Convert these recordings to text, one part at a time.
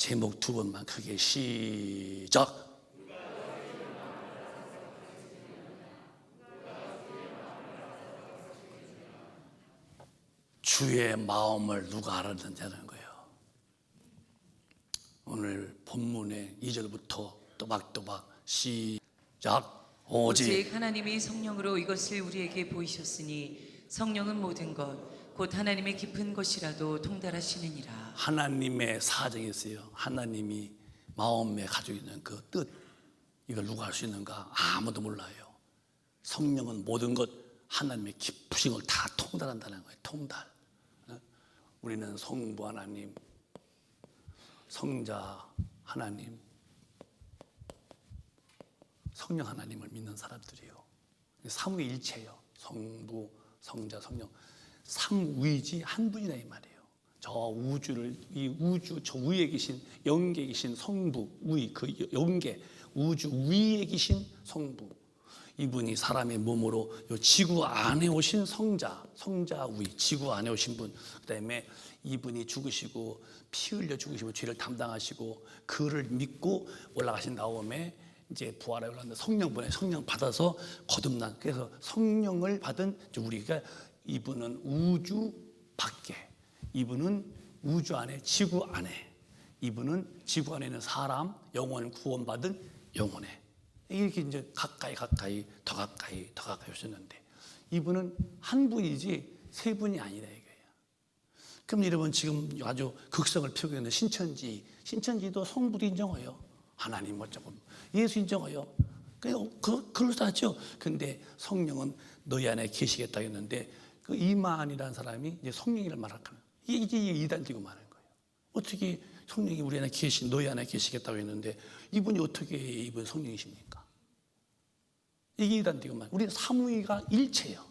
제목 두 번만 크게 시작. 주의 마음을 누가 알았느냐는 거예요. 오늘 본문의 2절부터 또박또박 시작. 오직 하나님이 성령으로 이것을 우리에게 보이셨으니 성령은 모든 것 곧 하나님의 깊은 것이라도 통달하시느니라. 하나님의 사정이 있어요. 하나님이 마음에 가지고 있는 그 뜻, 이걸 누가 알 수 있는가? 아무도 몰라요. 성령은 모든 것, 하나님의 깊으신 걸 다 통달한다는 거예요. 통달. 우리는 성부 하나님, 성자 하나님, 성령 하나님을 믿는 사람들이에요. 삼위일체예요. 성부, 성자, 성령. 삼위지 한 분이다 이 말이에요. 저 우주를, 이 우주 저 위에 계신 영계에 계신 성부, 위, 그 영계, 우주 위에 계신 성부, 이분이 사람의 몸으로 요 지구 안에 오신 성자, 성자 위, 지구 안에 오신 분, 그 다음에 이분이 죽으시고 피 흘려 죽으시고 죄를 담당하시고 그를 믿고 올라가신 다음에 이제 부활에 올랐는데 성령 보내, 성령 받아서 거듭난, 그래서 성령을 받은 우리가, 이분은 우주 밖에, 이분은 우주 안에, 지구 안에, 이분은 지구 안에 있는 사람, 영혼 구원받은 영혼에, 이렇게 이제 가까이 더 가까이 오셨는데, 이분은 한 분이지 세 분이 아니라 이거예요. 그럼 여러분 지금 아주 극성을 펴고 있는 신천지도 성부도 인정해요. 하나님 어쩌고 예수 인정해요. 그럴싸하죠. 근데 성령은 너희 안에 계시겠다 했는데, 그 이만이라는 사람이 이제 성령이란 말을 하는 거예요. 이게 이단지고 말하는 거예요. 어떻게 성령이 우리 안에 너희 안에 계시겠다고 했는데 이분이 어떻게 이분 성령이십니까? 이게 이단지고 말. 우리는 삼위가 일체예요.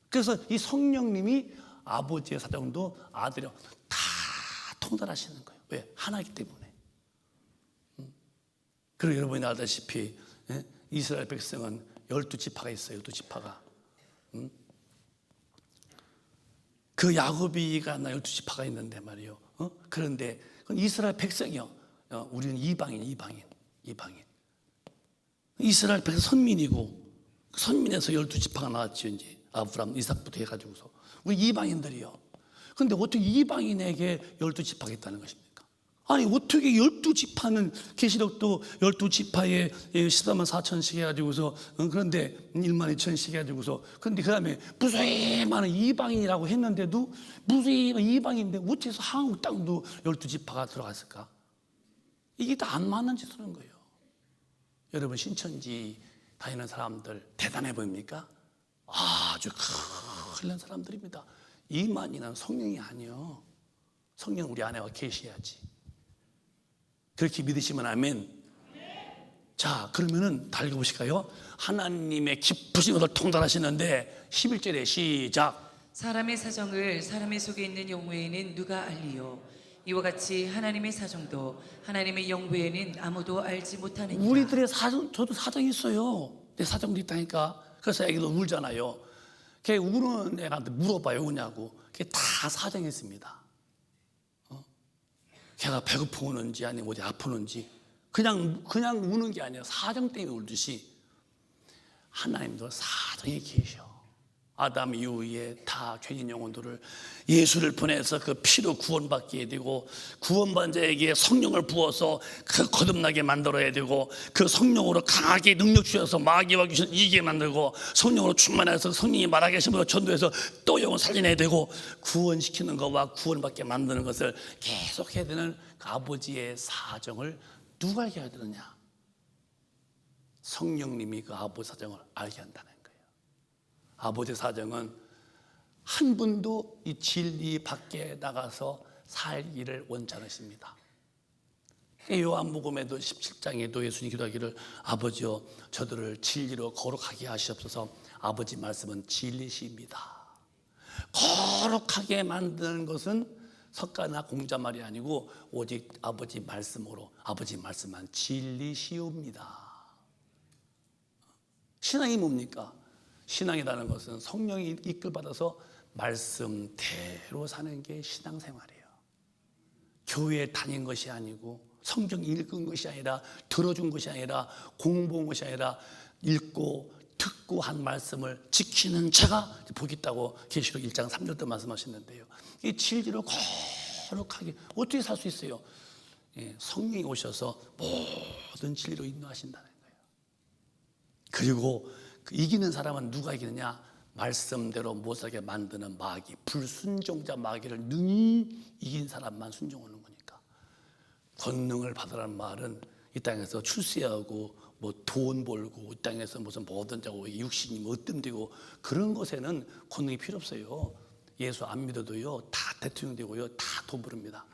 그래서 이 성령님이 아버지의 사정도 아들이 다 통달하시는 거예요. 왜? 하나이기 때문에. 그리고 여러분이 알다시피 이스라엘 백성은 12지파가 있어요. 12지파가. 그 야곱이가 12지파가 있는데 말이요. 그런데 이스라엘 백성이요. 우리는 이방인. 이스라엘 백성 선민이고, 선민에서 12지파가 나왔죠. 이제 아브람, 이삭부터 해가지고서 우리 이방인들이요. 그런데 어떻게 이방인에게 12지파가 있다는 것입니까? 아니 어떻게 12지파는, 계시록도 12지파에 14만 4천씩 해가지고서, 그런데 1만 2천씩 해가지고서, 그런데 그 다음에 무수히 많은 이방인이라고 했는데도, 무수히 이방인인데 어째서 한국 땅도 12지파가 들어갔을까? 이게 다 안 맞는 짓을 하는 거예요. 여러분 신천지 다니는 사람들 대단해 보입니까? 아주 큰일난 사람들입니다. 이만이는 성령이 아니요. 성령 우리 안에 와 계셔야지. 그렇게 믿으시면 아멘. 자, 그러면은 다 읽어보실까요? 하나님의 깊으신 것을 통달하시는데 11절에 시작. 사람의 사정을 사람의 속에 있는 영 외에는 누가 알리요? 이와 같이 하나님의 사정도 하나님의 영 외에는 아무도 알지 못하느니라. 우리들의 사정, 저도 사정이 있어요. 내 사정도 있다니까. 그래서 애기도 울잖아요. 걔 우는 애한테 물어봐요. 우냐고. 걔 다 사정이 있습니다. 걔가 배고파 우는지 아니면 어디 아프는지, 그냥 우는 게 아니라 사정 때문에 울듯이 하나님도 사정이 계셔. 아담 이후에 다 죄진 영혼들을 예수를 보내서 그 피로 구원받게 되고, 구원받은 자에게 성령을 부어서 그 거듭나게 만들어야 되고, 그 성령으로 강하게 능력 주셔서 마귀와 귀신을 이기게 만들고, 성령으로 충만해서 성령이 말하게 하심으로 전도해서 또 영혼 살려내야 되고, 구원시키는 것과 구원받게 만드는 것을 계속 해야 되는 그 아버지의 사정을 누가 알게 해야 되느냐? 성령님이 그 아버지 사정을 알게 한다는 거예요. 아버지 사정은 한 분도 이 진리 밖에 나가서 살기를 원치 않으십니다. 요한복음에도 17장에도 예수님 기도하기를, 아버지여 저들을 진리로 거룩하게 하시옵소서. 아버지 말씀은 진리시입니다. 거룩하게 만드는 것은 석가나 공자말이 아니고 오직 아버지 말씀으로, 아버지 말씀만 진리시옵니다. 신앙이 뭡니까? 신앙이라는 것은 성령이 이끌받아서 말씀대로 사는 게 신앙생활이에요. 교회에 다닌 것이 아니고 성경 읽은 것이 아니라 들어준 것이 아니라 공부한 것이 아니라 읽고 듣고 한 말씀을 지키는 자가 복이 있다고 계시록 1장 3절 때 말씀하셨는데요. 이 진리로 거룩하게 어떻게 살 수 있어요? 성령이 오셔서 모든 진리로 인도하신다는 거예요. 그리고 그 이기는 사람은 누가 이기느냐? 말씀대로 못 살게 만드는 마귀, 불순종자 마귀를 능히 이긴 사람만 순종하는 거니까. 권능을 받으라는 말은 이 땅에서 출세하고 뭐 돈 벌고 이 땅에서 무슨 뭐든지 하고 육신이 뭐 으뜸되고 그런 것에는 권능이 필요 없어요. 예수 안 믿어도요 다 대통령 되고요 다 돈 벌습니다.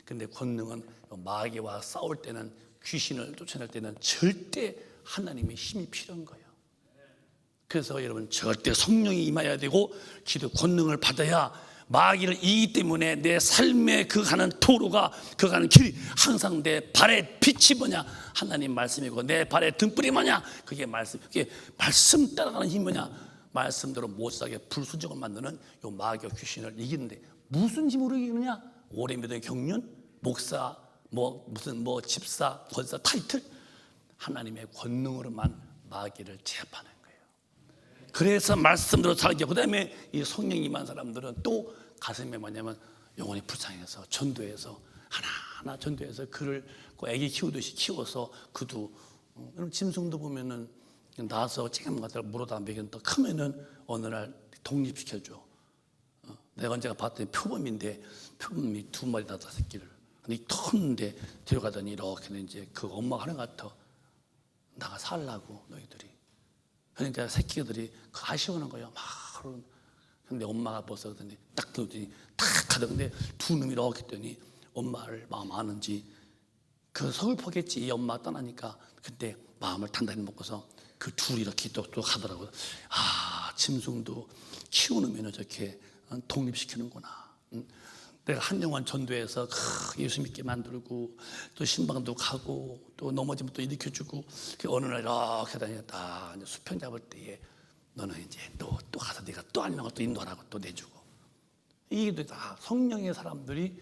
근데 권능은 마귀와 싸울 때는, 귀신을 쫓아낼 때는 절대 하나님의 힘이 필요한 거예요. 그래서 여러분 절대 성령이 임해야 되고 기도 권능을 받아야 마귀를 이기기 때문에 내 삶에 그 가는 도로가, 그 가는 길이 항상 내 발의 빛이 뭐냐? 하나님 말씀이고 내 발의 등불이 뭐냐? 그게 말씀. 그게 말씀 따라가는 힘이 뭐냐? 말씀대로 못 살게 불순종을 만드는 요 마귀와 귀신을 이기는데 무슨 힘으로 이기느냐? 오래 믿은 경륜, 목사, 무슨 집사, 권사, 타이틀, 하나님의 권능으로만 마귀를 제압하는 거예요. 그래서 말씀대로 살게. 그다음에 이 성령이 임한 사람들은 또 가슴에 뭐냐면 영혼이 불쌍해서 전도해서 하나하나 전도해서 그를 애기 키우듯이 키워서 그도 짐승도 보면은 낳아서 찌개만 갖다 물어다 먹였는데 크면은 어느 날 독립시켜줘. 내가 언제가 봤더니 표범인데 표범이 2마리 낳았다 새끼를. 근데 컸는데 데려가더니 이렇게 이제 그 엄마가 하는 것 같아. 나가 살라고 너희들이. 그러니까 새끼들이 아쉬워하는 거예요. 막. 근데 엄마가 벌써 그러더니 딱 들더니 탁 하더. 근데 두 놈이 이렇게 했더니 엄마를 마음 아는지 그 서글퍼겠지. 이 엄마 떠나니까. 그때 마음을 단단히 먹고서 그 둘이 이렇게 또 하더라고요. 아, 짐승도 키우면 저렇게 독립시키는구나. 내가 한영원 전도해서 예수 믿게 만들고 또 신방도 가고 또 넘어지면 또 일으켜주고 어느 날 이렇게 다녔다. 수평 잡을 때에 너는 이제 또 가서 네가 또 한 명을 또 인도하라고 또 내주고. 이게 다 성령의 사람들이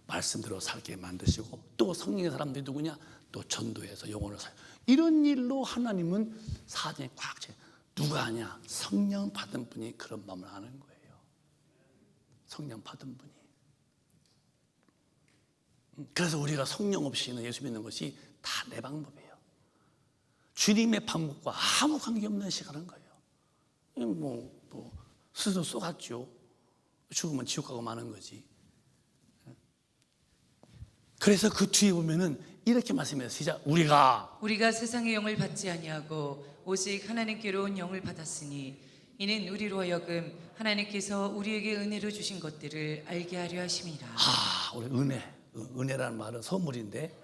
말씀대로 살게 만드시고 또 성령의 사람들이 누구냐? 또 전도해서 영혼을 살. 이런 일로 하나님은 사정에 꽉 차. 누가 하냐? 성령 받은 분이 그런 마음을 하는 거예요. 성령 받은 분이. 그래서 우리가 성령 없이는 예수 믿는 것이 다 내 방법이에요. 주님의 방법과 아무 관계없는 시간인 거예요. 스스로 쏘갔죠. 죽으면 지옥 가고 마는 거지. 그래서 그 뒤에 보면은 이렇게 말씀해요. 시작. 우리가 세상의 영을 받지 아니하고 오직 하나님께로 온 영을 받았으니 이는 우리로 하여금 하나님께서 우리에게 은혜로 주신 것들을 알게 하려 하심이라. 우리 은혜라는 말은 선물인데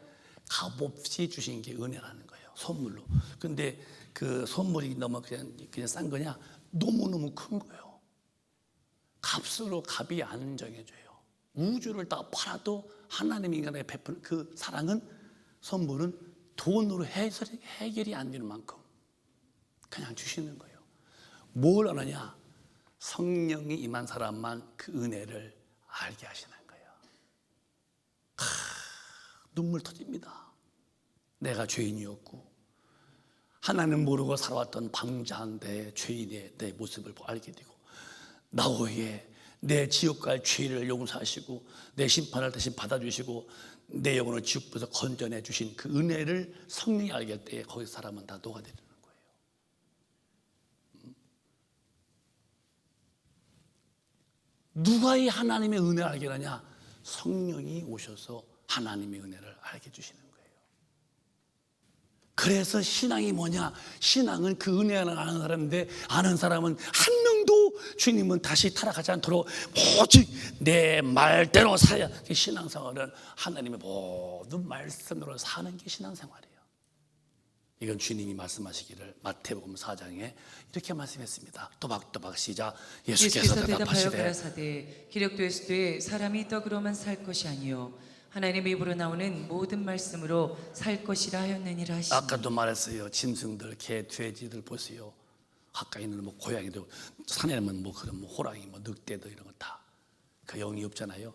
값없이 주신 게 은혜라는 거예요. 선물로. 근데 그 선물이 너무 그냥 싼 거냐? 너무너무 큰 거예요. 값으로 값이 안 정해져요. 우주를 다 팔아도 하나님 인간에 베푸는 그 사랑은, 선물은 돈으로 해결이 안 되는 만큼 그냥 주시는 거예요. 뭘 아느냐? 성령이 임한 사람만 그 은혜를 알게 하시는 거예요. 눈물 터집니다. 내가 죄인이었고 하나님 모르고 살아왔던 방자한 내 죄인의 내 모습을 알게 되고 나 후에 내 지옥 갈 죄를 용서하시고 내 심판을 대신 받아주시고 내 영혼을 지옥에서 건져내 주신 그 은혜를 성령이 알게 할 때 거기 사람은 다 녹아내리는 거예요. 누가 이 하나님의 은혜를 알게 하냐? 성령이 오셔서 하나님의 은혜를 알게 해주시는 거예요. 그래서 신앙이 뭐냐? 신앙은 그 은혜 하나 아는 사람인데, 아는 사람은 한 명도 주님은 다시 타락하지 않도록 오직 내 말대로 살아야. 신앙생활은 하나님의 모든 말씀으로 사는 게 신앙생활이에요. 이건 주님이 말씀하시기를 마태복음 4장에 이렇게 말씀했습니다. 또박또박 시작. 예수께서 대답하여 대답하시되 가라사대 기록되었으되 사람이 떡으로만 살 것이 아니요 하나님의 입으로 나오는 모든 말씀으로 살 것이라 하였느니라 하시니. 아까도 말했어요. 짐승들, 개, 돼지들 보세요. 가까이 있는 고양이도, 산에는 그런 호랑이, 늑대도 이런 거 다 그 영이 없잖아요.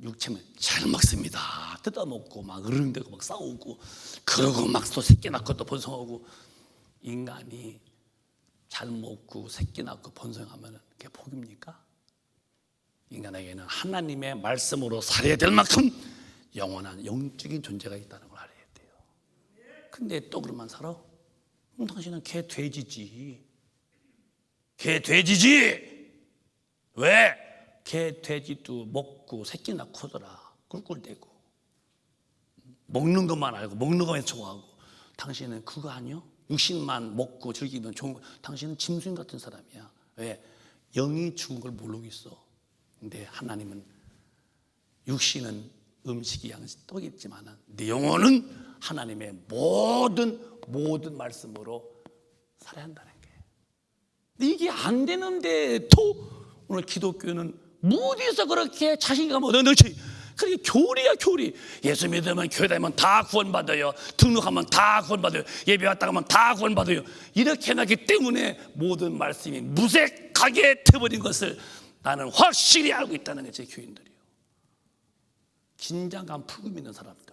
육체면 잘 먹습니다. 뜯어먹고 막 으르렁대고 막 싸우고 그러고 막 또 새끼 낳고 또 번성하고. 인간이 잘 먹고 새끼 낳고 번성하면 그게 복입니까? 인간에게는 하나님의 말씀으로 살아야 될 만큼 영원한 영적인 존재가 있다는 걸 알아야 돼요. 근데 떡으로만 살아? 그럼 당신은 개 돼지지. 개 돼지지. 왜? 개 돼지도 먹고 새끼 낳고 하더라. 꿀꿀대고 먹는 것만 알고 먹는 것만 좋아하고. 당신은 그거 아니요? 육신만 먹고 즐기면 좋은 거. 당신은 짐승 같은 사람이야. 왜? 영이 죽은 걸 모르고 있어. 근데 하나님은 육신은 음식이 양식 떡이지만 내 영혼은 하나님의 모든 말씀으로 살아야 한다는 게. 이게 안 되는데 또 오늘 기독교는 무디서 그렇게 자신감 얻어넣지. 그게 교리야, 교리. 예수 믿으면 교회 다니면 다 구원받아요. 등록하면 다 구원받아요. 예배 왔다 가면 다 구원받아요. 이렇게 해놨기 때문에 모든 말씀이 무색하게 되어버린 것을 나는 확실히 알고 있다는 게 제 교인들이에요. 긴장감 풀고 믿는 사람들.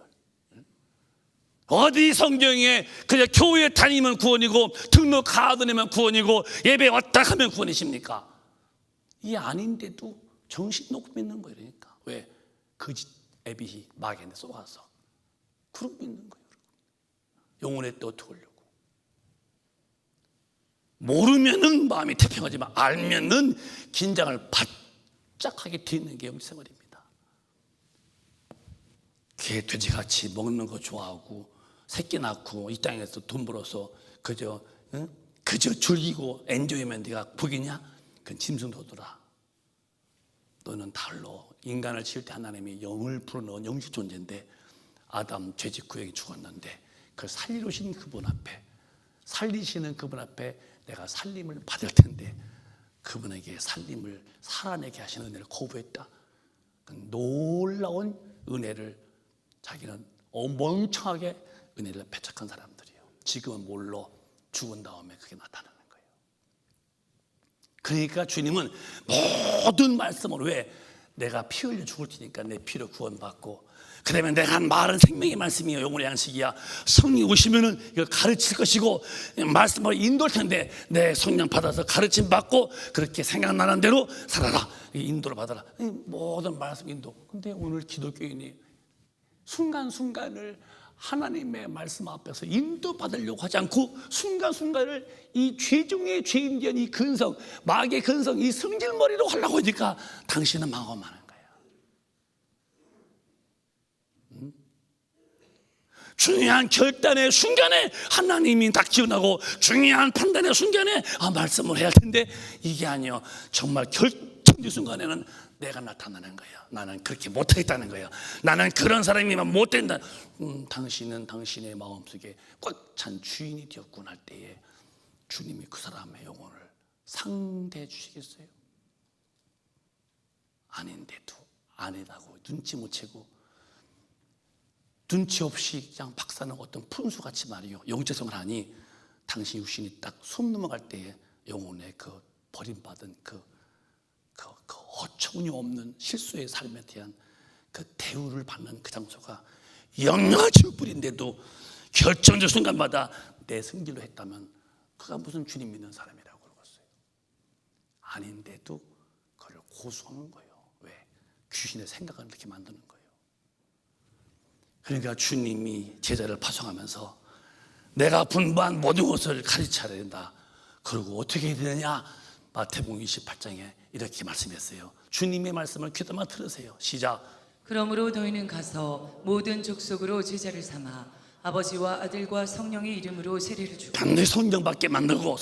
어디 성경에 그냥 교회 다니면 구원이고 등록 가드내면 구원이고 예배 왔다 가면 구원이십니까? 이게 아닌데도 정신 놓고 믿는 거예요. 그러니까 왜? 거짓 에비히 마귀한테 쏘가서 그러고 믿는 거예요. 영혼의 뜻 어떡하려고. 모르면은 마음이 태평하지만 알면은 긴장을 바짝하게 뒤는 게 우리 생활입니다. 개 돼지같이 먹는 거 좋아하고 새끼 낳고 이 땅에서 돈 벌어서 그저 즐기고 엔조이면 네가 복이냐? 그건 짐승도더라. 너는 달로. 인간을 지을 때 하나님이 영을 불어넣은 영적 존재인데 아담 죄짓 구역이 죽었는데 그걸 살리시는 그분 앞에, 살리시는 그분 앞에 내가 살림을 받을 텐데 그분에게 살림을 살아내게 하시는 은혜를 거부했다. 그 놀라운 은혜를 자기는 멍청하게 은혜를 배척한 사람들이에요. 지금은 몰라. 죽은 다음에 그게 나타나는 거예요. 그러니까 주님은 모든 말씀으로 왜? 내가 피 흘려 죽을 테니까 내 피로 구원받고 그 다음에 내가 한 말은 생명의 말씀이요 영혼의 양식이야. 성령 오시면은 이걸 가르칠 것이고 말씀으로 인도할 텐데 내 성령 받아서 가르침 받고 그렇게 생각나는 대로 살아라. 인도를 받아라. 모든 말씀 인도. 근데 오늘 기독교인이 순간순간을 하나님의 말씀 앞에서 인도받으려고 하지 않고 순간순간을 이 죄중의 죄인된 이 근성, 마귀의 근성, 이 성질머리로 하려고 하니까 당신은 망하는 거야. 중요한 결단의 순간에 하나님이 딱 기원하고 중요한 판단의 순간에 말씀을 해야 할 텐데 이게 아니요. 정말 결정적 순간에는 내가 나타나는 거예요. 나는 그렇게 못하겠다는 거예요. 나는 그런 사람이면 못 된다. 당신은 당신의 마음속에 꽉 찬 주인이 되었구나 할 때에 주님이 그 사람의 영혼을 상대해 주시겠어요? 아닌데도 아니다고 눈치 못 채고 눈치 없이 그냥 박사는 어떤 푼수같이 말이요 영적성을 하니 당신 육신이 딱 숨 넘어갈 때에 영혼의 그 버림받은 그 어처구니 없는 실수의 삶에 대한 그 대우를 받는 그 장소가 영영할 뿐인데도 결정적 순간마다 내 성질로 했다면 그가 무슨 주님 믿는 사람이라고 그러겠어요? 아닌데도 그걸 고수하는 거예요. 왜? 귀신의 생각을 이렇게 만드는 거예요. 그러니까 주님이 제자를 파송하면서 내가 분부한 모든 것을 가르쳐야 된다. 그리고 어떻게 해야 되느냐? 마태복음 28장에 이렇게 말씀했어요. 주님의 말씀을 귀담아 들으세요. 시작. 그러므로 너희는 가서 모든 족속으로 제자를 삼아 아버지와 아들과 성령의 이름으로 세례를 주고 반드시 성령밖에 만들고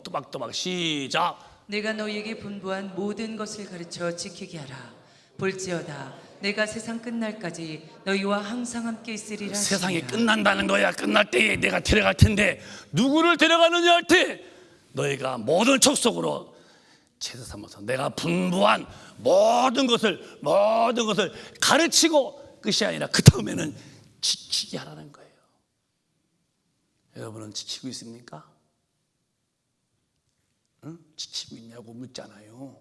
또박또박 시작. 내가 너희에게 분부한 모든 것을 가르쳐 지키게 하라. 볼지어다 내가 세상 끝날까지 너희와 항상 함께 있으리라. 세상이 하시니라. 끝난다는 거야. 끝날 때에 내가 데려갈 텐데 누구를 데려가느냐 할 때 너희가 모든 족속으로 제자 삼아서 내가 분부한 모든 것을 가르치고 끝이 아니라 그 다음에는 지키게 하라는 거예요. 여러분은 지키고 있습니까? 응? 지키고 있냐고 묻잖아요.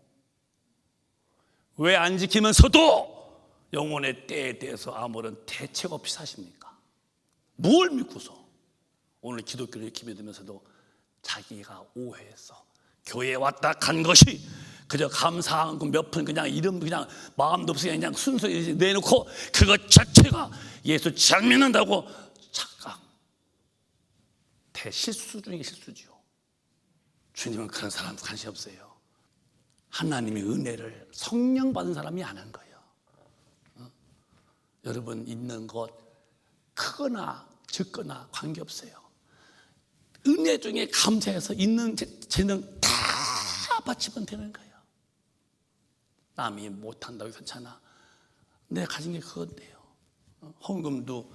왜 안 지키면서도 영혼의 때에 대해서 아무런 대책 없이 사십니까? 뭘 믿고서 오늘 기독교를 기도되면서도 자기가 오해해서 교회에 왔다 간 것이 그저 감사한 거 몇 푼 그냥 이름 그냥 마음도 없이 그냥 순수히 내놓고 그것 자체가 예수 잘 믿는다고 착각. 대실수 중에 실수죠. 주님은 그런 사람 관심 없어요. 하나님의 은혜를 성령 받은 사람이 아는 거예요. 여러분 있는 것 크거나 적거나 관계없어요. 은혜 중에 감사해서 있는 재능 다 바치면 되는 거예요. 남이 못한다고 괜찮아. 내가 가진 게 그건데요. 헌금도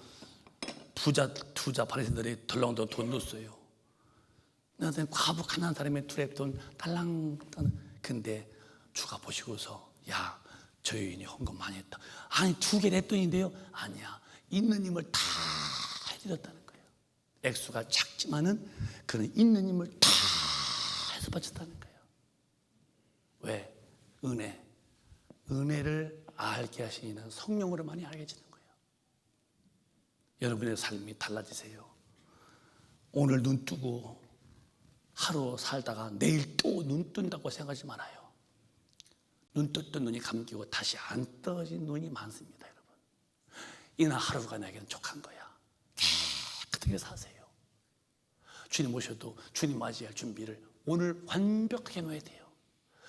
부자 바리새인들이 덜렁덜렁 돈 넣었어요. 나한테 과부 가난한 사람의 둘의 돈 달랑. 근데 주가 보시고서 야, 저 여인이 헌금 많이 했다. 아니 2개 냈더니인데요. 아니야, 있는 힘을 다 해드렸다는 거예요. 액수가 작지만은 그는 있는 힘을 다 해서 바쳤다는 거예요. 왜? 은혜를 알게 하시는 성령으로 많이 알게지는 거예요. 여러분의 삶이 달라지세요. 오늘 눈 뜨고 하루 살다가 내일 또 눈 뜬다고 생각하지 말아요. 눈 떴던 눈이 감기고 다시 안 떠진 눈이 많습니다, 여러분. 이날 하루가 나에게는 족한 거야. 깨끗하게 사세요. 주님 오셔도 주님 맞이할 준비를 오늘 완벽하게 해놔야 돼요.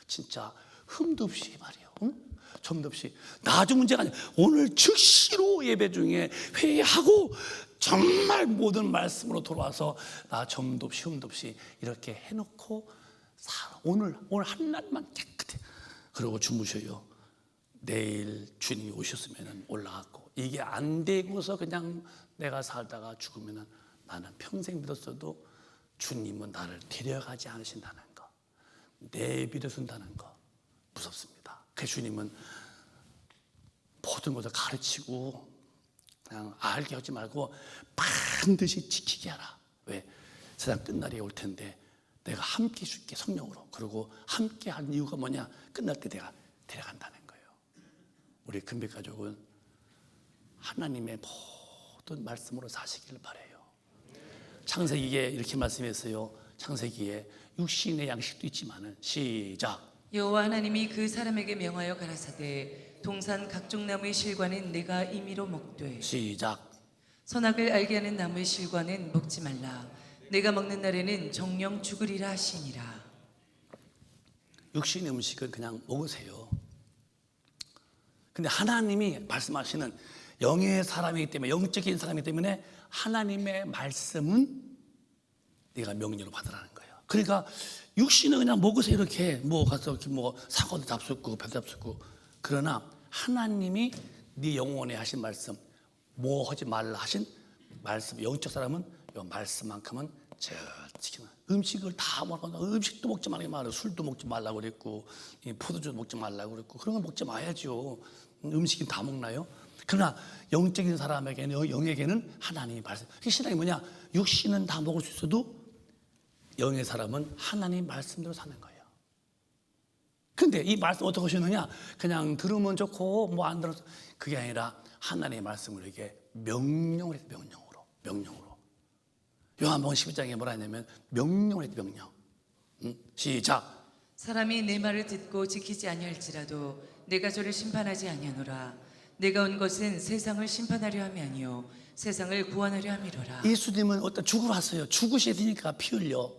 진짜 흠도 없이 말이에요. 응? 점도 없이 나중 문제가 아니라 오늘 즉시로 예배 중에 회의하고 정말 모든 말씀으로 돌아와서 나 점도 없이 흠도 없이 이렇게 해놓고 살아. 오늘 한날만 깨끗해. 그러고 주무셔요. 내일 주님이 오셨으면 올라갔고, 이게 안 되고서 그냥 내가 살다가 죽으면 나는 평생 믿었어도 주님은 나를 데려가지 않으신다는 거, 내버려둔다는 거 무섭습니다. 그 주님은 모든 것을 가르치고 그냥 알게 하지 말고 반드시 지키게 하라. 왜? 세상 끝날이 올 텐데 내가 함께 해줄게, 성령으로. 그리고 함께 한 이유가 뭐냐? 끝날 때 내가 데려간다는 거예요. 우리 금백가족은 하나님의 모든 말씀으로 사시기를 바라요. 창세기에 이렇게 말씀했어요. 창세기에 육신의 양식도 있지만은, 시작. 여호와 하나님이 그 사람에게 명하여 가라사대 동산 각종 나무의 실과는 내가 임의로 먹되 시작. 선악을 알게 하는 나무의 실과는 먹지 말라. 내가 먹는 날에는 정령 죽으리라 하시니라. 육신의 음식은 그냥 먹으세요. 근데 하나님이 말씀하시는 영의 사람이기 때문에, 영적인 사람이기 때문에 하나님의 말씀은 네가 명령으로 받으라는 거예요. 그러니까 육신은 그냥 먹으세요. 이렇게 뭐 가서 이렇게 뭐 사과도 잡숫고 배도 잡숫고. 그러나 하나님이 네 영혼에 하신 말씀, 뭐 하지 말라 하신 말씀, 영적 사람은 이 말씀만큼은 지키는. 음식을 다 먹고, 음식도 먹지 말라고 말해요. 술도 먹지 말라고 그랬고, 포도주도 먹지 말라고 그랬고, 그런 거 먹지 마야죠. 음식은 다 먹나요? 그러나 영적인 사람에게는, 영에게는 하나님이 말씀. 그 신앙이 뭐냐? 육신은 다 먹을 수 있어도 영의 사람은 하나님 말씀대로 사는 거예요. 근데 이 말씀 어떻게 하시느냐? 그냥 들으면 좋고 뭐 안 들어서, 그게 아니라 하나님의 말씀을 이렇게 명령을 해서 명령으로. 요한복음 12장에 뭐라 했냐면 명령을 했다, 명령. 시작. 사람이 내 말을 듣고 지키지 아니할지라도 내가 저를 심판하지 아니하노라. 내가 온 것은 세상을 심판하려 함이 아니요 세상을 구원하려 함이로라. 예수님은 어떤 죽으러 왔어요. 죽으셔야 되니까 피 흘려.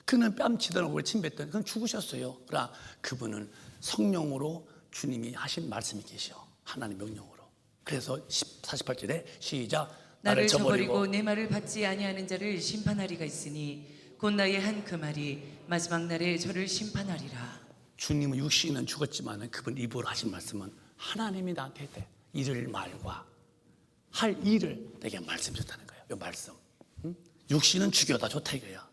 그는 뺨치던 얼굴에 침 뱉던, 그건 죽으셨어요. 그러나 그분은 성령으로 주님이 하신 말씀이 계셔. 하나님 명령으로. 그래서 48절에 시작. 나를 저버리고 내 말을 받지 아니하는 자를 심판하리가 있으니 곧 나의 한 그 말이 마지막 날에 저를 심판하리라. 주님은 육신은 죽었지만 그분 입으로 하신 말씀은 하나님이 나한테 했대. 이를 말과 할 일을 내게 말씀하셨다는 거예요. 이 말씀. 육신은 죽여다 좋다 이거야.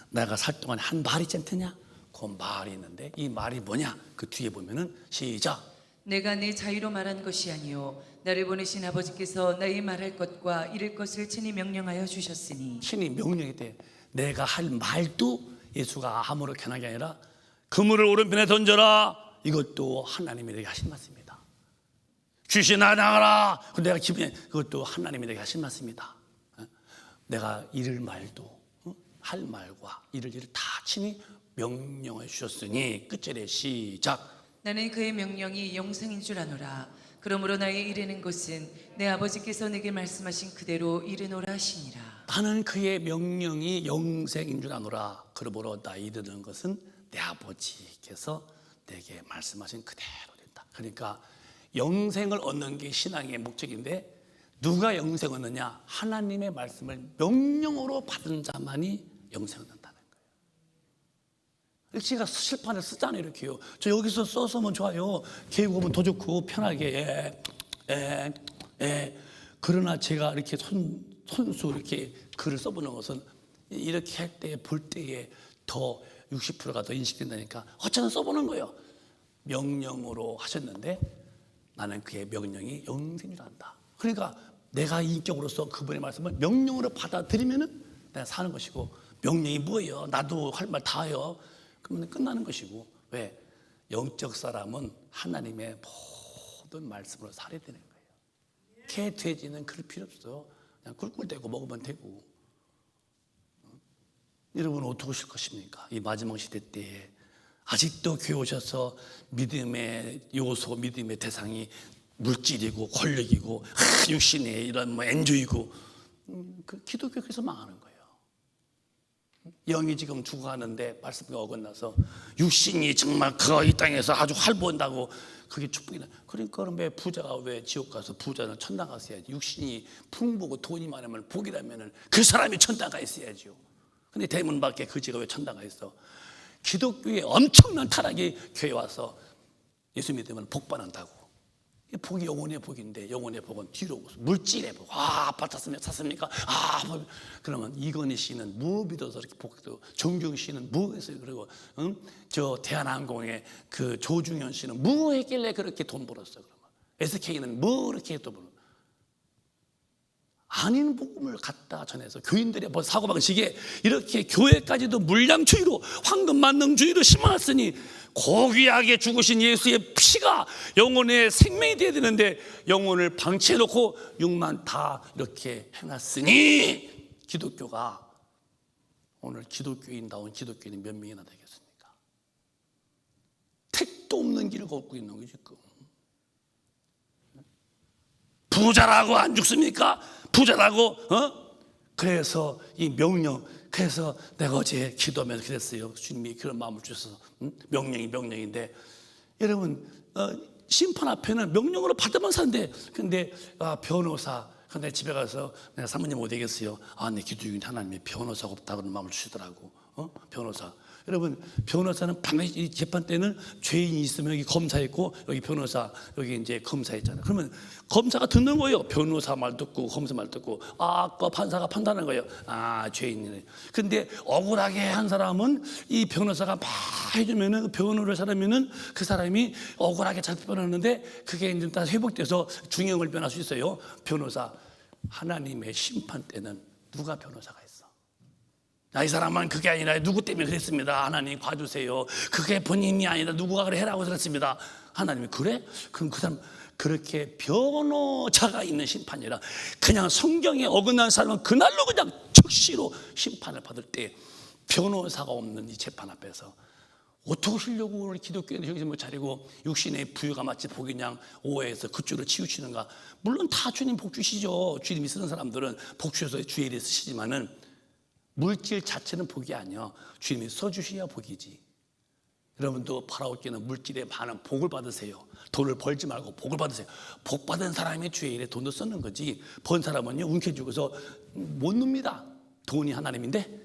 내가 살 동안 한 말이 있지 않느냐? 그 말이 있는데 이 말이 뭐냐? 그 뒤에 보면은 시작. 내가 내 자유로 말한 것이 아니요 나를 보내신 아버지께서 나의 말할 것과 이를 것을 친히 명령하여 주셨으니. 친히 명령했대. 내가 할 말도 예수가 아무렇게나 한 게 아니라 그물을 오른편에 던져라. 이것도 하나님이 내게 하신 말씀입니다. 귀신아 나가라. 내가 기분이, 그것도 하나님이 내게 하신 말씀이다. 내가 이를 말도 할 말과 이를 다 친히 명령해 주셨으니. 끝절에 시작. 나는 그의 명령이 영생인 줄 아노라. 그러므로 나의 이르는 것은 내 아버지께서 내게 말씀하신 그대로 이르노라 하시니라. 나는 그의 명령이 영생인 줄 아노라. 그러므로 나 이르는 것은 내 아버지께서 내게 말씀하신 그대로 된다. 그러니까 영생을 얻는 게 신앙의 목적인데, 누가 영생을 얻느냐? 하나님의 말씀을 명령으로 받은 자만이 영생을 얻는다는 거예요. 제가 실판을 쓰잖아요. 이렇게요. 저 여기서 써서면 좋아요. 개국 오면 더 좋고 편하게. 그러나 제가 이렇게 손수 이렇게 글을 써보는 것은 이렇게 할 때, 볼 때에 더 60%가 더 인식된다니까 어쩌면 써보는 거예요. 명령으로 하셨는데 나는 그의 명령이 영생인 줄 안다. 그러니까 내가 인격으로서 그분의 말씀을 명령으로 받아들이면은 내가 사는 것이고, 명령이 뭐예요? 나도 할 말 다 해요. 그러면 끝나는 것이고. 왜? 영적 사람은 하나님의 모든 말씀으로 살아야 되는 거예요. 개, 돼지는 그럴 필요 없어요. 그냥 꿀꿀대고 먹으면 되고. 여러분은 어떻게 하실 것입니까? 이 마지막 시대 때에 아직도 교회 오셔서 믿음의 요소, 믿음의 대상이 물질이고 권력이고 육신의 이런 엔조이고, 그 기독교에서 망하는 거예요. 영이 지금 죽어가는데 말씀이 어긋나서 육신이 정말 이 땅에서 아주 활보한다고 그게 축복이다. 그러니까 왜 부자가 왜 지옥 가서, 부자는 천당 갔어야지. 육신이 풍부고 돈이 많으면 복이라면 그 사람이 천당 가 있어야죠. 근데 대문 밖에 그지가 왜 천당 가 있어? 기독교에 엄청난 타락이 교회 와서 예수 믿으면 복 받는다고. 복이 영혼의 복인데, 영혼의 복은 뒤로 오고 물질의 복. 아파트 샀습니까? 그러면 이건희 씨는 뭐 믿어서 이렇게 복도, 정경 씨는 뭐 했어요? 그리고 저 대한항공의 그 조중현 씨는 뭐 했길래 그렇게 돈 벌었어요? 그러면 SK는 뭐 이렇게 또 벌었어요? 아닌 복음을 갖다 전해서 교인들의 사고방식에 이렇게 교회까지도 물량주의로, 황금만능주의로 심어놨으니, 고귀하게 죽으신 예수의 피가 영혼의 생명이 되어야 되는데 영혼을 방치해놓고 육만 다 이렇게 해놨으니, 기독교가 오늘 기독교인다운 기독교인이 몇 명이나 되겠습니까? 택도 없는 길을 걷고 있는 거지 지금. 부자라고 안 죽습니까? 부자라고. 그래서 이 명령, 그래서 내가 어제 기도하면서 그랬어요. 주님이 그런 마음을 주셔서. 명령인데 여러분, 심판 앞에는 명령으로 받으면 사는데, 근데 변호사, 근데 집에 가서 내가 사모님 못 되겠어요. 내 기도중에 하나님이 변호사가 없다 그런 마음을 주시더라고. 변호사. 여러분, 변호사는 반드시 이 재판 때는 죄인이 있으면 여기 검사 있고 여기 변호사, 여기 이제 검사 있잖아요. 그러면 검사가 듣는 거예요. 변호사 말 듣고 검사 말 듣고, 아까 판사가 판단하는 거예요. 죄인이네. 근데 억울하게 한 사람은 이 변호사가 막 해주면은, 그 변호를 사람이면은 그 사람이 억울하게 잘 변하는데 그게 이제 다 회복돼서 중형을 변할 수 있어요. 변호사. 하나님의 심판 때는 누가 변호사가 있어? 이 사람은 그게 아니라 누구 때문에 그랬습니다. 하나님 봐주세요. 그게 본인이 아니라 누구가 그래 해라고 그랬습니다. 하나님이 그래? 그럼 그 사람, 그렇게 변호자가 있는 심판이 아니라 그냥 성경에 어긋난 사람은 그날로 그냥 즉시로 심판을 받을 때, 변호사가 없는 이 재판 앞에서 어떻게 하시려고 우리 기독교인들 정신 못 차리고 육신의 부유가 마치 복이냐 오해해서 그쪽으로 치우치는가? 물론 다 주님 복 주시죠. 주님이 쓰는 사람들은 복 주셔서 주의 일에 쓰시지만은 물질 자체는 복이 아니야. 주님이 써주셔야 복이지. 여러분도 바라옵기는 물질에 많은 복을 받으세요. 돈을 벌지 말고 복을 받으세요. 복 받은 사람이 주의 일에 돈을 쓰는 거지, 번 사람은요 움켜 주고서 못 놉니다. 돈이 하나님인데,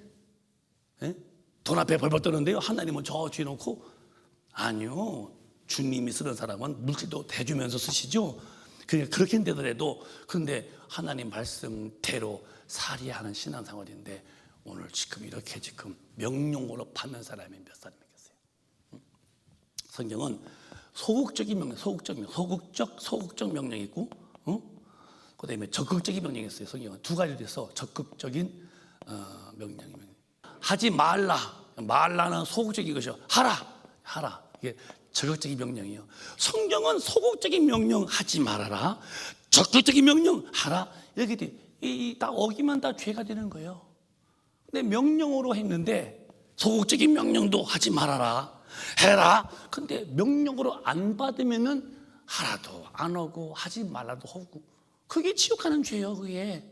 돈 앞에 벌벌 떠는데요 하나님은 저 뒤에 놓고, 아니요, 주님이 쓰는 사람은 물질도 대주면서 쓰시죠. 그렇게 되더라도, 그런데 하나님 말씀대로 살아야 하는 신앙생활인데 오늘 지금 이렇게 지금 명령으로 받는 사람이 몇 사람이겠어요? 성경은 소극적인 명령, 소극적 명령이 있고, 그다음에 적극적인 명령이 있어요. 성경은 두 가지로 돼서 적극적인 명령. 하지 말라. 말라는 소극적인 것이요. 하라. 이게 적극적인 명령이요. 성경은 소극적인 명령 하지 말아라, 적극적인 명령 하라, 이렇게 돼. 딱 어기면 다 죄가 되는 거예요. 근데 명령으로 했는데 소극적인 명령도 하지 말아라, 해라. 근데 명령으로 안 받으면은 하라도 안 하고 하지 말라도 하고, 그게 지옥하는 죄예요. 그게.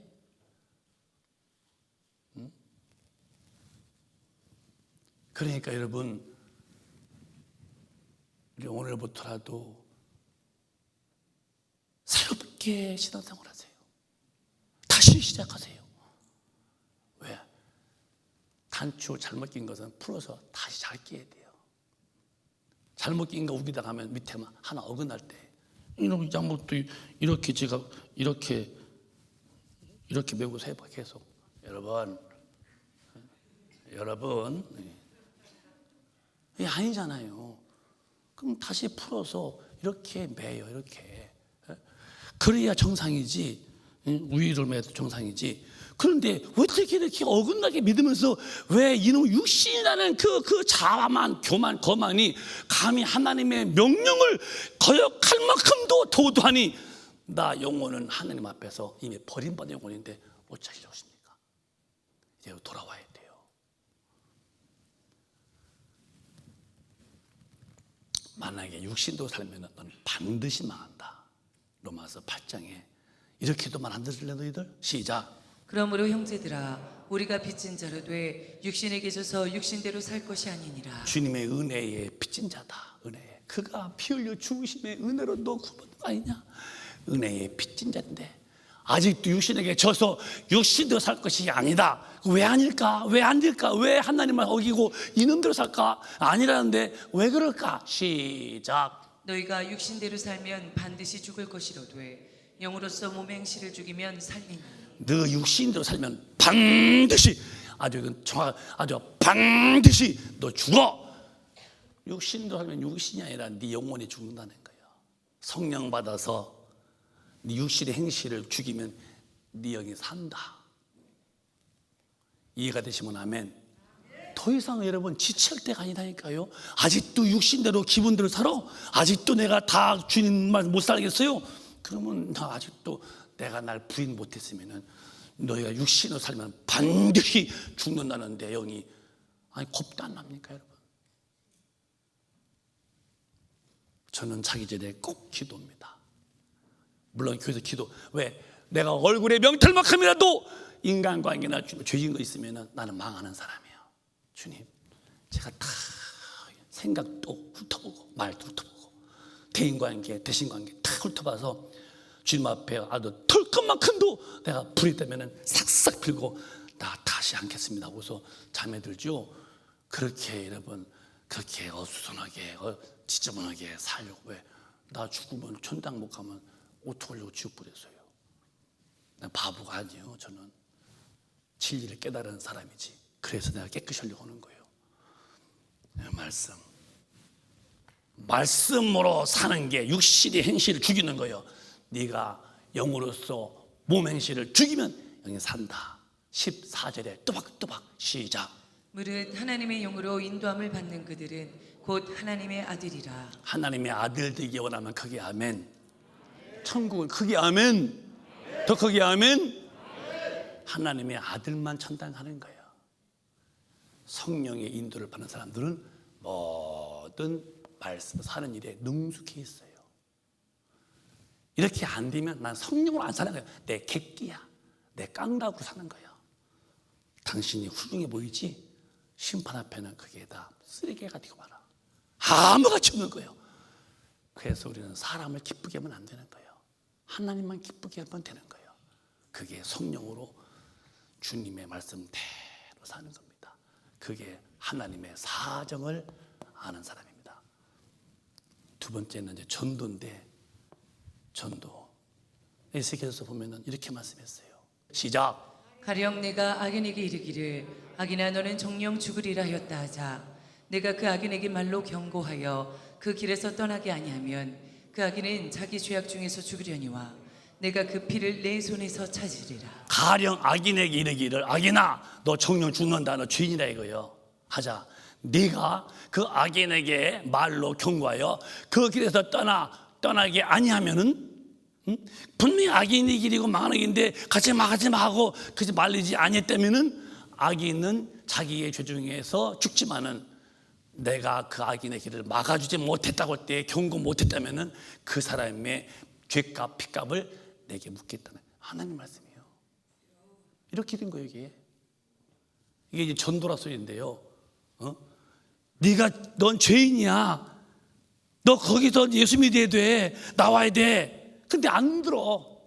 그러니까 여러분, 우리 오늘부터라도 새롭게 신앙생활 하세요. 다시 시작하세요. 왜? 단추 잘못 낀 것은 풀어서 다시 잘 끼야 돼요. 잘못 낀 거 우기다 가면 밑에만 하나 어긋날 때, 이놈 잘못도 이렇게 제가 이렇게 메고서 해봐. 계속. 여러분 이게 아니잖아요. 그럼 다시 풀어서 이렇게 매요. 이렇게. 그래야 정상이지. 우위를 매도 정상이지. 그런데 왜 이렇게 어긋나게 믿으면서 왜 이놈 육신이라는 그 자만, 교만, 거만이 감히 하나님의 명령을 거역할 만큼도 도도하니, 나 영혼은 하나님 앞에서 이미 버림받은 영혼인데 못 찾으려 오십니까? 이제 돌아와야 돼요. 만약에 육신도 살면 넌 반드시 망한다. 로마서 8장에. 이렇게도 말 안 들을래 너희들? 시작. 그러므로 형제들아, 우리가 빚진 자로 돼 육신에게 져서 육신대로 살 것이 아니니라. 주님의 은혜에 빚진 자다. 은혜. 그가 피 흘려 죽으심의 은혜로 너 구원한 거 아니냐? 은혜에 빚진 자인데 아직도 육신에게 져서 육신대로 살 것이 아니다. 왜 아닐까? 왜 아닐까? 왜 하나님을 어기고 이놈대로 살까? 아니라는데 왜 그럴까? 시작. 너희가 육신대로 살면 반드시 죽을 것이로되 영으로서 몸의 행실을 죽이면 살리니. 너 육신대로 살면 반드시, 아주 반드시 너 죽어. 육신대로 살면 육신이 아니라 네 영혼이 죽는다는 거예요. 성령 받아서 네 육신의 행실을 죽이면 네 영이 산다. 이해가 되시면 아멘. 더 이상 여러분 지칠 때가 아니라니까요. 아직도 육신대로 기분대로 살아? 아직도 내가 다 주님만 못 살겠어요? 그러면 나 아직도 내가 날 부인 못했으면은, 너희가 육신으로 살면 반드시 죽는다는데 영이, 아니 겁도 안 납니까 여러분? 저는 자기 전에 꼭 기도합니다. 물론 교회에서 기도. 왜? 내가 얼굴에 명털만큼이라도 인간관계나 죄진 거 있으면 나는 망하는 사람이에요. 주님, 제가 다 생각도 훑어보고 말도 훑어보고 대인관계, 대신관계 다 훑어봐서 주님 앞에 아주 털끝만큼도 내가 불이 되면 싹싹 빌고 나 다시 않겠습니다 하고서 잠에 들죠. 그렇게 여러분, 그렇게 어수선하게 지저분하게 살려고. 왜? 나 죽으면 천당 못 가면 어떡하려고 지옥 보냈어요. 난 바보가 아니에요. 저는 진리를 깨달은 사람이지. 그래서 내가 깨끗이 하려고 하는 거예요. 말씀으로 사는 게 육신의 행실을 죽이는 거예요. 네가 영으로서 몸 행실을 죽이면 영이 산다. 14절에 또박또박 시작. 무릇 하나님의 영으로 인도함을 받는 그들은 곧 하나님의 아들이라. 하나님의 아들 되기 원하면 크게 아멘. 천국은 크게 아멘. 더 크게 아멘. 하나님의 아들만 천당 가는 거예요. 성령의 인도를 받는 사람들은 모든 말씀 사는 일에 능숙해 있어요. 이렇게 안 되면 난 성령으로 안 사는 거예요. 내 객기야, 내 깡다구 사는 거예요. 당신이 훌륭해 보이지? 심판 앞에는 그게 다 쓰레기가 되고 말아. 아무같이 없는 거예요. 그래서 우리는 사람을 기쁘게 하면 안 되는 거예요. 하나님만 기쁘게 하면 되는 거예요. 그게 성령으로 주님의 말씀대로 사는 겁니다. 그게 하나님의 사정을 아는 사람입니다. 두 번째는 이제 전도인데, 전도. 에스겔서 보면은 이렇게 말씀했어요. 시작. 가령 내가 악인에게 이르기를 악인아 너는 정령 죽으리라 하였다 하자 내가 그 악인에게 말로 경고하여 그 길에서 떠나게 아니하면 그 악인은 자기 죄악 중에서 죽으려니와 내가 그 피를 내 손에서 찾으리라. 가령 악인에게 이르기를 악인아 너 정령 죽는다, 너 죄인이다 이거요. 하자. 네가 그 악인에게 말로 경고하여 그 길에서 떠나게 아니하면은, 분명히 악인이 길이고 망하는 길인데 가지 마 하고 그지 말리지 아니했다면은 악인은 자기의 죄 중에서 죽지만은 내가 그 악인의 길을 막아주지 못했다고 할 때 경고 못했다면은 그 사람의 죄값 피값을 내게 묻겠다는 하나님 말씀이에요. 이렇게 된 거예요. 이게 이제 전도라 소리인데요. 넌 죄인이야. 너 거기서 예수 믿어야 돼. 나와야 돼. 근데 안 들어.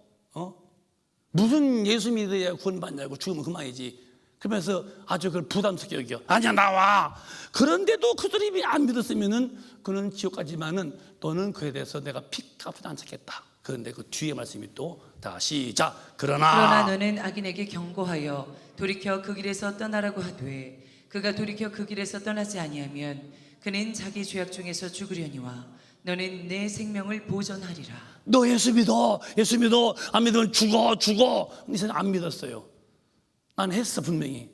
무슨 예수 믿어야 구원받냐고, 죽으면 그만이지. 그러면서 아주 그걸 부담스럽게 여겨. 아니야, 나와. 그런데도 그 사람이 안 믿었으면은 그는 지옥 가지만은 너는 그에 대해서 내가 피값을 안 찾겠다. 그런데 그 뒤에 말씀이 또 다 시작. 그러나 너는 악인에게 경고하여 돌이켜 그 길에서 떠나라고 하되 그가 돌이켜 그 길에서 떠나지 아니하면 그는 자기 죄악 중에서 죽으려니와 너는 내 생명을 보존하리라. 너 예수 믿어. 안 믿으면 죽어. 이 사람 안 믿었어요. 난 했어. 분명히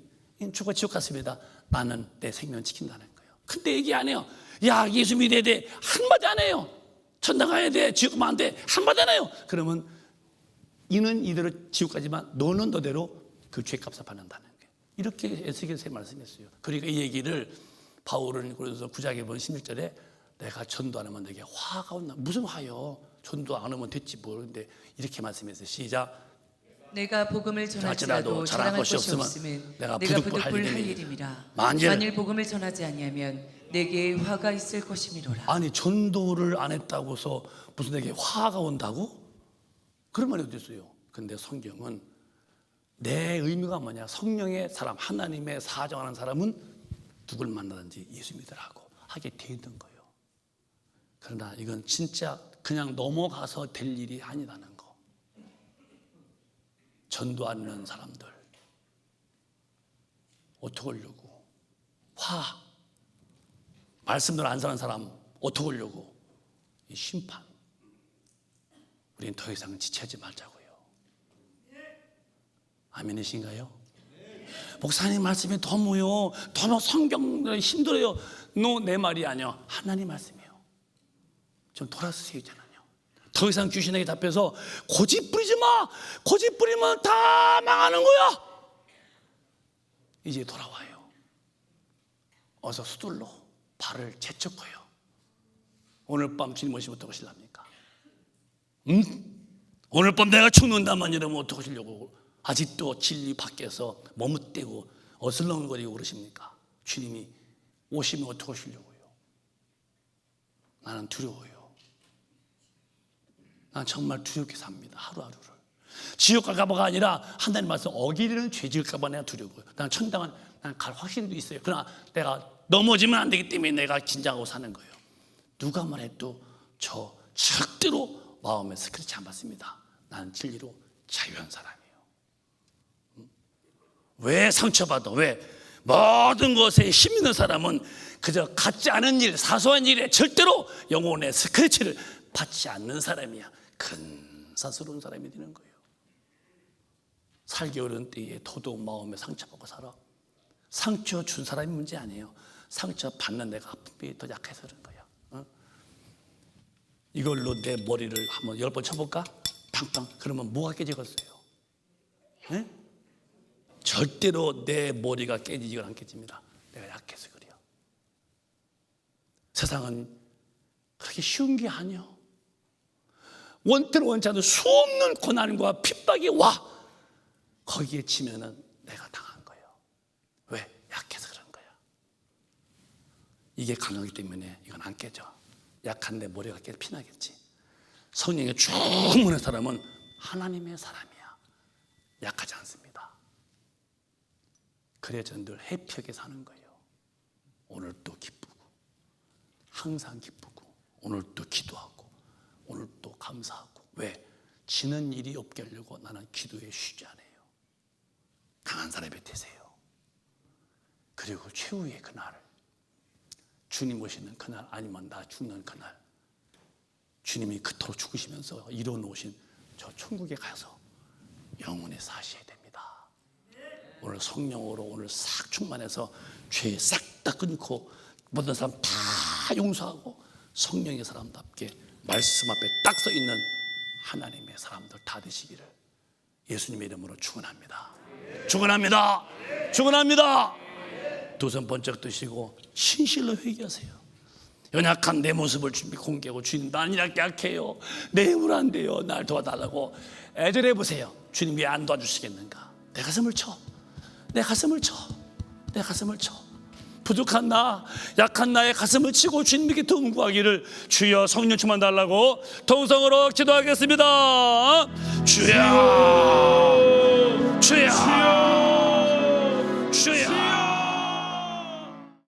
죽어 지옥 갔습니다. 나는 내 생명 지킨다는 거예요. 근데 얘기 안 해요. 야, 예수 믿어야 돼. 한마디 안 해요. 천당 가야 돼. 지옥 가면 안 돼. 한마디 안 해요. 그러면 이는 이대로 지옥 가지만 너는 너대로 그 죄값을 받는다는 거예요. 이렇게 에스겔서에 말씀했어요. 그러니까 이 얘기를 바울은 그래서 9장에 본 16절에 내가 전도 안 하면 내게 화가 온다. 무슨 화요? 전도 안 하면 됐지 뭘. 근데 이렇게 말씀했어요. 시작. 내가 복음을 전할지라도 자랑할 것이 없으면 내가 부득불 할 일임이라. 만일 복음을 전하지 아니하면 내게 화가 있을 것이미로라. 아니, 전도를 안 했다고 해서 무슨 내게 화가 온다고? 그런 말이 어디 있어요? 근데 성경은 내 의미가 뭐냐? 성령의 사람, 하나님의 사정하는 사람은 누굴 만나든지 예수 믿으라고 하게 돼 있는 거예요. 그러나 이건 진짜 그냥 넘어가서 될 일이 아니라는 거. 전도하는 사람들 어떻게 하려고? 말씀들 안 사는 사람 어떻게 하려고? 이 심판. 우리는 더 이상 지체하지 말자고요. 아멘이신가요? 목사님 말씀이 너무 성경 힘들어요. 내 말이 아니야. 하나님 말씀이에요. 좀 돌아서세요 있잖아요. 더 이상 귀신에게 답해서 고집 부리지 마. 고집 부리면 다 망하는 거야. 이제 돌아와요. 어서 수들로 발을 재촉해요. 오늘 밤 주님 오시면 어떻게 하실랍니까? 오늘 밤 내가 죽는다만 이러면 어떻게 하시려고 아직도 진리 밖에서 머뭇대고 어슬렁거리고 그러십니까? 주님이 오시면 어떻게 하시려고요? 나는 두려워요. 난 정말 두렵게 삽니다. 하루하루를. 지옥 갈까봐가 아니라 하나님 말씀 어기는 죄 지을까봐 내가 두려워요. 난 천당은 난 갈 확신도 있어요. 그러나 내가 넘어지면 안 되기 때문에 내가 긴장하고 사는 거예요. 누가 말해도 저 절대로 마음에 스크래치 안 받습니다. 나는 진리로 자유한 사람이에요. 왜 상처받아? 왜? 모든 것에 힘 있는 사람은 그저 갖지 않은 일, 사소한 일에 절대로 영혼의 스크래치를 받지 않는 사람이야. 근사스러운 사람이 되는 거예요. 살기 어려운 때에 더더욱 마음에 상처받고 살아. 상처 준 사람이 문제 아니에요. 상처 받는 내가 아픔이 더 약해서 그런 거야. 이걸로 내 머리를 한번 10번 쳐볼까? 팡팡. 그러면 뭐가 깨지겠어요? 네? 절대로 내 머리가 깨지지가 않겠습니다. 내가 약해서 그래요. 세상은 그렇게 쉬운 게 아니요. 원태로 원치 않은 수없는 고난과 핍박이 와. 거기에 치면은 내가 당한 거예요. 왜? 약해서 그런 거야. 이게 강하기 때문에 이건 안 깨져. 약한 내 머리가 깨 피나겠지. 성령의 충만한 사람은 하나님의 사람이야. 약하지 않습니다. 그래서 늘 해피하게 사는 거예요. 오늘도 기쁘고 항상 기쁘고 오늘도 기도하고 오늘도 감사하고. 왜? 지는 일이 없게 하려고 나는 기도에 쉬지 않아요. 강한 사람이 되세요. 그리고 최후의 그날, 주님 오시는 그날, 아니면 나 죽는 그날, 주님이 그토록 죽으시면서 이뤄놓으신 저 천국에 가서 영원히 사셔야 됩니다. 오늘 성령으로 오늘 싹 충만해서 죄 싹 뚝딱 끊고 모든 사람 다 용서하고 성령의 사람답게 말씀 앞에 딱 서 있는 하나님의 사람들 다 되시기를 예수님의 이름으로 축원합니다. 축원합니다. 축원합니다. 두 손 번쩍 드시고 신실로 회개하세요. 연약한 내 모습을 준비 공개하고 주님 난 이렇게 약해요. 내 힘으로 안 돼요. 날 도와달라고 애절해 보세요. 주님 왜 안 도와주시겠는가? 내 가슴을 쳐. 내 가슴을 쳐. 내 가슴을 쳐. 부족한 나, 약한 나의 가슴을 치고 주님께 도움 구하기를 주여 성령 충만 달라고 통성으로 기도하겠습니다. 주여 주여